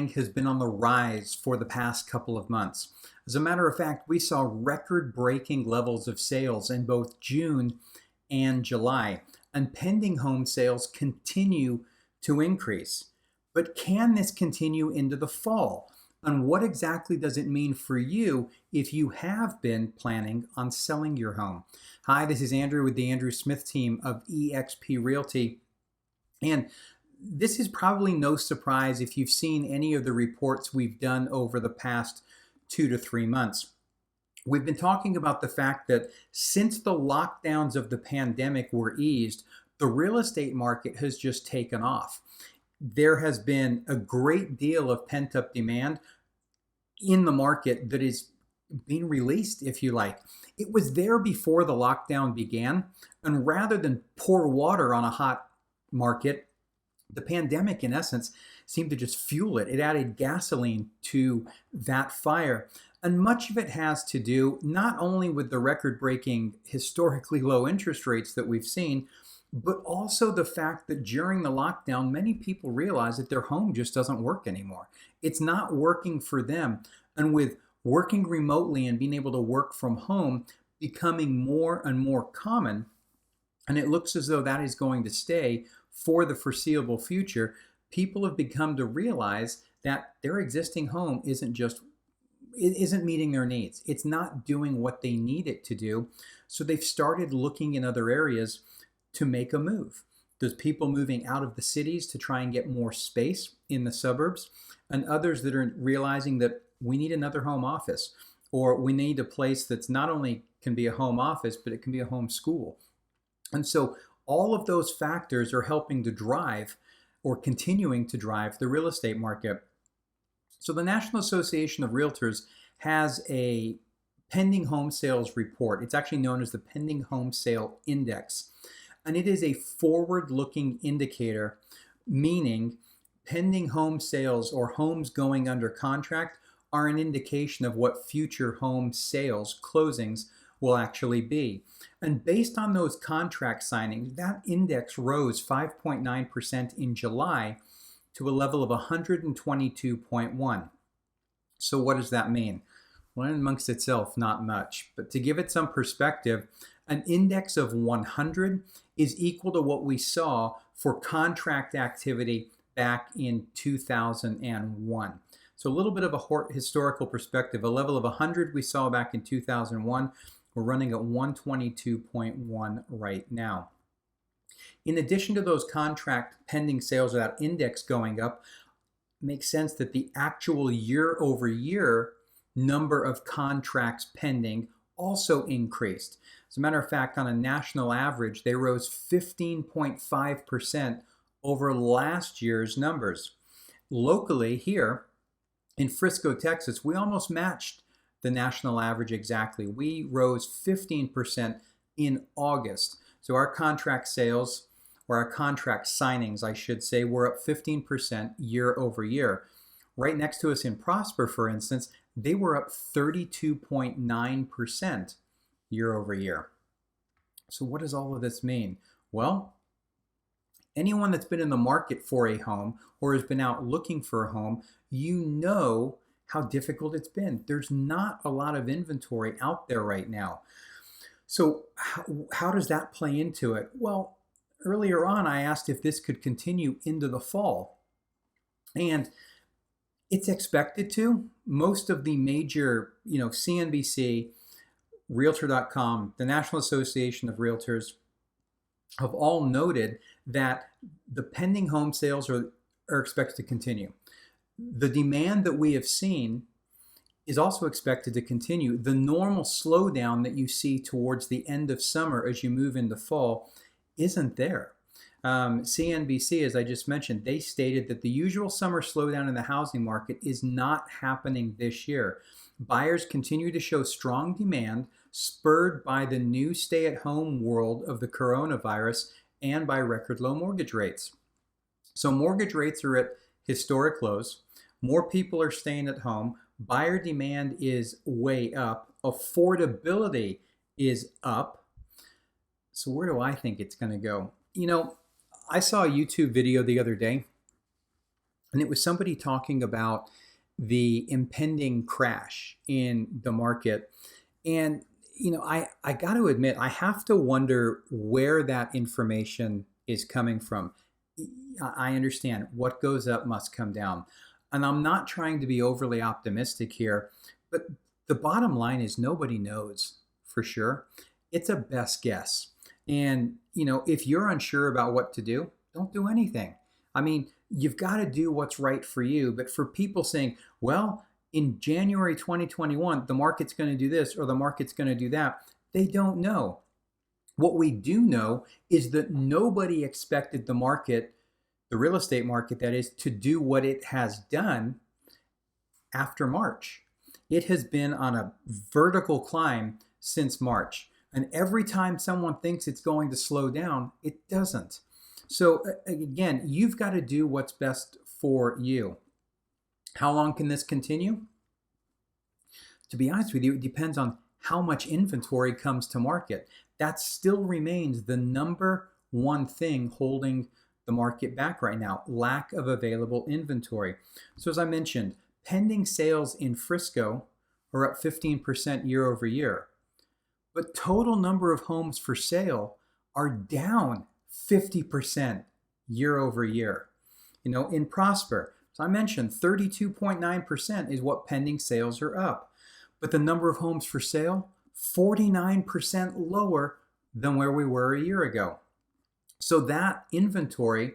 buying has been on the rise for the past couple of months. As a matter of fact, we saw record-breaking levels of sales in both June and July, and pending home sales continue to increase. But can this continue into the fall? And what exactly does it mean for you if you have been planning on selling your home? Hi, this is Andrew with the Andrew Smith team of eXp Realty. And this is probably no surprise if you've seen any of the reports we've done over the past 2 to 3 months. We've been talking about the fact that since the lockdowns of the pandemic were eased, the real estate market has just taken off. There has been a great deal of pent-up demand in the market that is being released, if you like. It was there before the lockdown began, and rather than pour water on a hot market, the pandemic, in essence, seemed to just fuel it. It added gasoline to that fire. And much of it has to do not only with the record-breaking, historically low interest rates that we've seen, but also the fact that during the lockdown, many people realized that their home just doesn't work anymore. It's not working for them. And with working remotely and being able to work from home becoming more and more common, and it looks as though that is going to stay for the foreseeable future, people have begun to realize that their existing home isn't meeting their needs. It's not doing what they need it to do. So they've started looking in other areas to make a move. There's people moving out of the cities to try and get more space in the suburbs, and others that are realizing that we need another home office, or we need a place that's not only can be a home office, but it can be a home school. And so all of those factors are helping to drive or continuing to drive the real estate market. So the National Association of Realtors has a pending home sales report. It's actually known as the Pending Home Sale Index. And it is a forward-looking indicator, meaning pending home sales or homes going under contract are an indication of what future home sales closings will actually be. And based on those contract signings, that index rose 5.9% in July to a level of 122.1. So what does that mean? Well, amongst itself, not much. But to give it some perspective, an index of 100 is equal to what we saw for contract activity back in 2001. So a little bit of a historical perspective. A level of 100 we saw back in 2001. We're running at 122.1 right now. In addition to those contract pending sales or that index going up, it makes sense that the actual year-over-year number of contracts pending also increased. As a matter of fact, on a national average, they rose 15.5% over last year's numbers. Locally here in Frisco, Texas, we almost matched the national average exactly. We rose 15% in August. So our contract sales, or our contract signings, I should say, were up 15% year over year. Right next to us in Prosper, for instance, they were up 32.9% year over year. So what does all of this mean? Well, anyone that's been in the market for a home or has been out looking for a home, you know how difficult it's been. There's not a lot of inventory out there right now. So how does that play into it? Well, earlier on, I asked if this could continue into the fall. And it's expected to. Most of the major, CNBC, Realtor.com, the National Association of Realtors have all noted that the pending home sales are expected to continue. The demand that we have seen is also expected to continue. The normal slowdown that you see towards the end of summer as you move into fall isn't there. CNBC, as I just mentioned, they stated that the usual summer slowdown in the housing market is not happening this year. Buyers continue to show strong demand, spurred by the new stay-at-home world of the coronavirus and by record low mortgage rates. So mortgage rates are at historic lows. More people are staying at home. Buyer demand is way up. Affordability is up. So where do I think it's going to go? I saw a YouTube video the other day, And it was somebody talking about the impending crash in the market. And, I got to admit, I have to wonder where that information is coming from. I understand what goes up must come down. And I'm not trying to be overly optimistic here, but the bottom line is nobody knows for sure. It's a best guess. And, if you're unsure about what to do, don't do anything. I mean, you've got to do what's right for you. But for people saying, well, in January 2021, the market's going to do this or the market's going to do that, they don't know. What we do know is that nobody expected the market, the real estate market that is, to do what it has done after March. It has been on a vertical climb since March. And every time someone thinks it's going to slow down, it doesn't. So again, you've got to do what's best for you. How long can this continue? To be honest with you, it depends on how much inventory comes to market. That still remains the number one thing holding the market back right now, lack of available inventory. So as I mentioned, pending sales in Frisco are up 15% year over year, but total number of homes for sale are down 50% year over year. In Prosper, so I mentioned 32.9% is what pending sales are up, but the number of homes for sale, 49% lower than where we were a year ago. So that inventory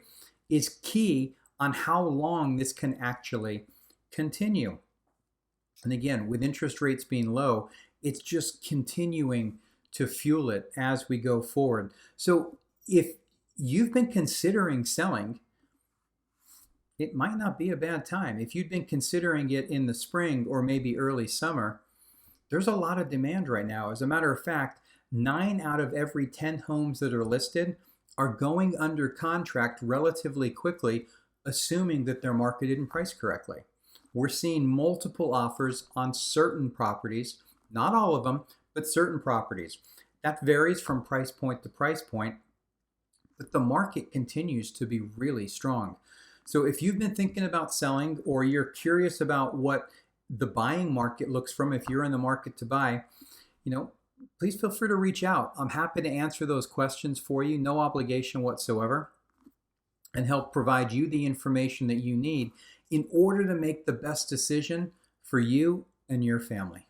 is key on how long this can actually continue. And again, with interest rates being low, it's just continuing to fuel it as we go forward. So if you've been considering selling, it might not be a bad time. If you'd been considering it in the spring or maybe early summer, there's a lot of demand right now. As a matter of fact, 9 out of every 10 homes that are listed are going under contract relatively quickly, assuming that they're marketed and priced correctly. We're seeing multiple offers on certain properties, not all of them, but certain properties. That varies from price point to price point, but the market continues to be really strong. So if you've been thinking about selling or you're curious about what the buying market looks from if you're in the market to buy, please feel free to reach out. I'm happy to answer those questions for you, no obligation whatsoever, and help provide you the information that you need in order to make the best decision for you and your family.